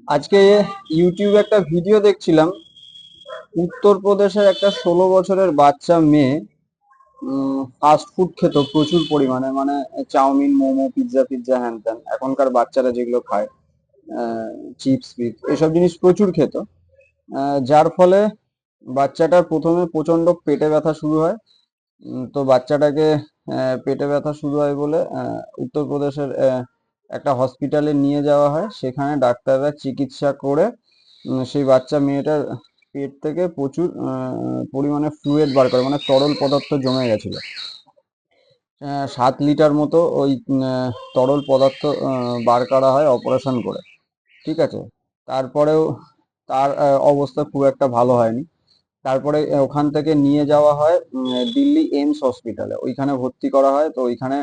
আজকে ইউটিউবে একটা ভিডিও দেখছিলাম। উত্তরপ্রদেশের একটা 16 বছরের বাচ্চা মেয়ে ফাস্ট ফুড খেত প্রচুর পরিমাণে, মানে চাউমিন, মোমো, পিৎজা ফিৎজা হ্যান ত্যান এখনকার বাচ্চারা যেগুলো খায়, চিপস ফিপস এসব জিনিস প্রচুর খেত। যার ফলে বাচ্চাটার প্রথমে প্রচন্ড পেটে ব্যথা শুরু হয়। তো বাচ্চাটাকে পেটে ব্যথা শুরু হয় বলে উত্তরপ্রদেশের একটা হসপিটালে নিয়ে যাওয়া হয়। সেখানে ডাক্তাররা চিকিৎসা করে সেই বাচ্চা মেয়েটার পেট থেকে প্রচুর পরিমাণে ফ্লুইড বার করে, মানে তরল পদার্থ জমে গেছিল। 7 লিটার মতো ওই তরল পদার্থ বার করা হয় অপারেশন করে। ঠিক আছে। তারপরেও তার অবস্থা খুব একটা ভালো হয়নি। তারপরে ওখান থেকে নিয়ে যাওয়া হয় দিল্লি এইমস হসপিটালে, ওইখানে ভর্তি করা হয়। তো ওইখানে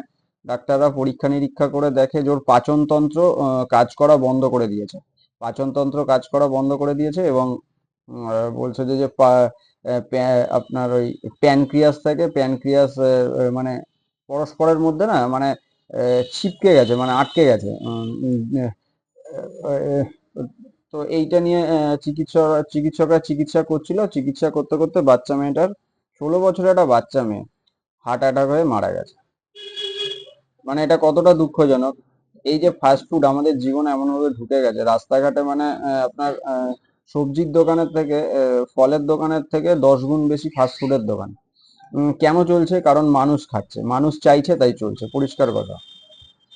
ডাক্তাররা পরীক্ষা নিরীক্ষা করে দেখে যে ওর পাচনতন্ত্র কাজ করা বন্ধ করে দিয়েছে। পাচনতন্ত্র কাজ করা বন্ধ করে দিয়েছে এবং বলছে যে যে আপনার ওই প্যানক্রিয়াস থেকে প্যানক্রিয়াস মানে পরস্পরের মধ্যে না, মানে ছিপকে গেছে, মানে আটকে গেছে। আহ, তো এইটা নিয়ে চিকিৎসকরা চিকিৎসা করছিল। চিকিৎসা করতে করতে বাচ্চা মেয়েটার, 16 বছরের একটা বাচ্চা মেয়ে হার্ট অ্যাটাক হয়ে মারা গেছে। মানে এটা কতটা দুঃখজনক। এই যে ফাস্ট ফুড আমাদের জীবনে এমন ভাবে ঢুকে গেছে রাস্তাঘাটে, মানে আপনার সবজির দোকানের থেকে, ফলের দোকানের থেকে 10 গুণ বেশি ফাস্ট ফুডের দোকান। কেন চলছে? কারণ মানুষ খাচ্ছে, মানুষ চাইছে, তাই চলছে, পরিষ্কার কথা।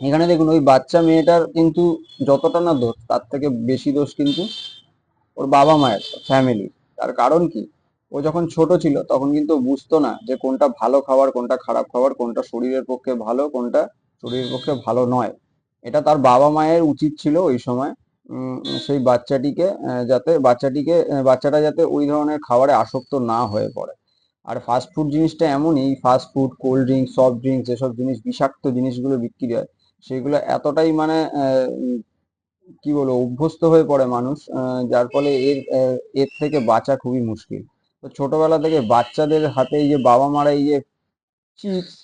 এখানে দেখুন, ওই বাচ্চা মেয়েটার কিন্তু যতটা না দোষ, তার থেকে বেশি দোষ কিন্তু ওর বাবা মায়ের, ফ্যামিলি। তার কারণ কি? ও যখন ছোট ছিল তখন কিন্তু বুঝতো না যে কোনটা ভালো খাবার, কোনটা খারাপ খাবার, কোনটা শরীরের পক্ষে ভালো, কোনটা শরীরের পক্ষে ভালো নয়। এটা তার বাবা মায়ের উচিত ছিল ওই সময় সেই বাচ্চাটিকে বাচ্চাটা যাতে ওই ধরনের খাবারে আসক্ত না হয়ে পড়ে। আর ফাস্ট ফুড জিনিসটা এমনই, fast food, cold drinks, soft drinks, এসব জিনিস, বিষাক্ত জিনিসগুলো বিক্রি হয়, সেগুলো এতটাই মানে কি বলবো, অভ্যস্ত হয়ে পড়ে মানুষ, যার ফলে এর থেকে বাঁচা খুবই মুশকিল। তো ছোটবেলা থেকে বাচ্চাদের হাতে এই যে বাবা মারা এই যে চিপস,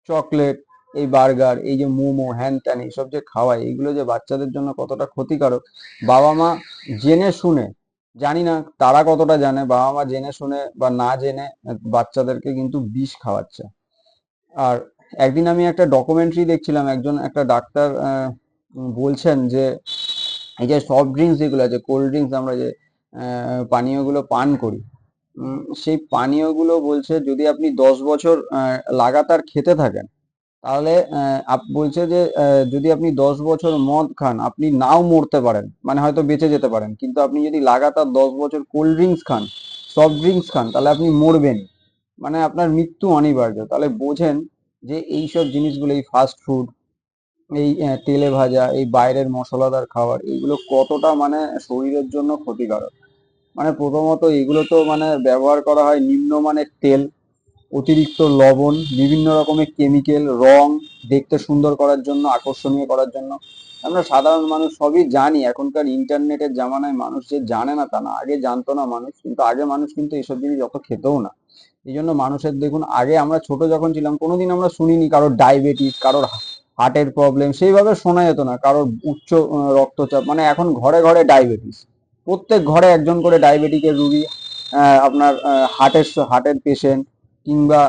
চকলেট, এই বার্গার, এই যে মোমো, হ্যান ত্যান এইসব যে খাওয়ায়, এইগুলো যে বাচ্চাদের জন্য কতটা ক্ষতিকারক, বাবা মা জেনে শুনে, জানি না তারা কতটা জানে, বাবা মা জেনে শুনে বা না জেনে বাচ্চাদেরকে কিন্তু বিষ খাওয়াচ্ছে। আর একদিন আমি একটা ডকুমেন্টারি দেখছিলাম, একটা ডাক্তার বলছেন যে এই যে সফট ড্রিঙ্কস যেগুলো আছে, কোল্ড ড্রিঙ্কস, আমরা যে পানীয়গুলো পান করি, সেই পানীয়গুলো বলছে যদি আপনি 10 বছর লাগাতার খেতে থাকেন, তাহলে বলছে যে যদি আপনি 10 বছর মদ খান, আপনি নাও মরতে পারেন, মানে হয়তো বেঁচে যেতে পারেন, কিন্তু আপনি যদি লাগাতার 10 বছর কোল্ড ড্রিঙ্কস খান, সফট ড্রিঙ্কস খান, তাহলে আপনি মরবেন, মানে আপনার মৃত্যু অনিবার্য। তাহলে বোঝেন যে এইসব জিনিসগুলো, এই ফাস্ট ফুড, এই তেলে ভাজা, এই বাইরের মশলাদার খাবার, এগুলো কতটা মানে শরীরের জন্য ক্ষতিকারক। মানে প্রথমত এগুলো তো মানে ব্যবহার করা হয় নিম্নমানের তেল, অতিরিক্ত লবণ, বিভিন্ন রকমের কেমিক্যাল, রং, দেখতে সুন্দর করার জন্য, আকর্ষণীয় করার জন্য। আমরা সাধারণ মানুষ সবই জানি, এখনকার ইন্টারনেটের জামানায় মানুষ যে জানে না তা না, আগে জানতো না মানুষ, কিন্তু আগে মানুষ কিন্তু এইসব জিনিস অত খেতেও না। এই জন্য মানুষের দেখুন, আগে আমরা ছোট যখন ছিলাম কোনোদিন আমরা শুনিনি কারোর ডায়াবেটিস, কারোর হার্টের প্রবলেম সেইভাবে শোনা যেত না, কারোর উচ্চ রক্তচাপ। মানে এখন ঘরে ঘরে ডায়াবেটিস, প্রত্যেক ঘরে একজন করে ডায়াবেটিকের রুগী, আপনার হার্টের পেশেন্ট, কিংবা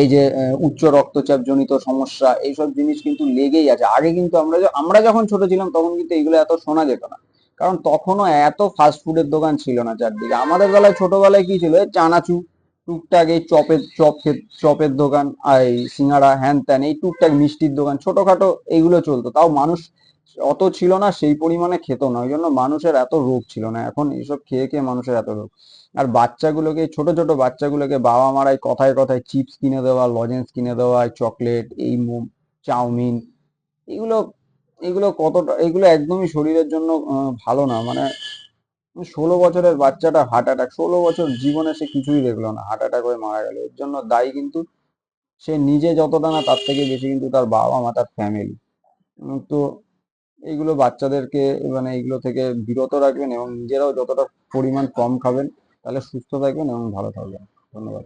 এই যে উচ্চ রক্তচাপ জনিত সমস্যা, এইসব জিনিস কিন্তু লেগেই আছে। আগে কিন্তু আমরা যখন ছোট ছিলাম তখন কিন্তু এইগুলো এত শোনা যেত না, কারণ তখনও এত ফাস্ট ফুডের দোকান ছিল না চারদিকে। আমাদের বেলায়, ছোটবেলায় কি ছিল? এই চানাচুর, টুকটাক এই চপের দোকান, আর এই সিঙ্গাড়া, হ্যান ত্যান, এই টুকটাক মিষ্টির দোকান, ছোটখাটো এইগুলো চলতো। তাও মানুষ অত ছিল না, সেই পরিমাণে খেত না, ওই জন্য মানুষের এত রোগ ছিল না। এখন এইসব খেয়ে খেয়ে মানুষের এত রোগ। আর বাচ্চাগুলোকে, ছোট ছোট বাচ্চাগুলোকে বাবা মারাই কথায় কথায় চিপস কিনে দেওয়া, লজেন্স কিনে দেওয়া, চকলেট, এই চাউমিন, এগুলো এগুলো কতটা, এগুলো একদমই শরীরের জন্য ভালো না। মানে 16 বছরের বাচ্চাটা হার্ট অ্যাটাক, 16 বছর জীবনে সে কিছুই দেখলো না, হার্ট অ্যাটাক হয়ে মারা গেল। এর জন্য দায়ী কিন্তু সে নিজে যতটা না, তার থেকে বেশি কিন্তু তার বাবা মা, তার ফ্যামিলি। তো এইগুলো বাচ্চাদেরকে, মানে এইগুলো থেকে বিরত রাখবেন এবং নিজেরাও যতটা পরিমাণ কম খাবেন, তাহলে সুস্থ থাকবেন এবং ভালো থাকবেন। ধন্যবাদ।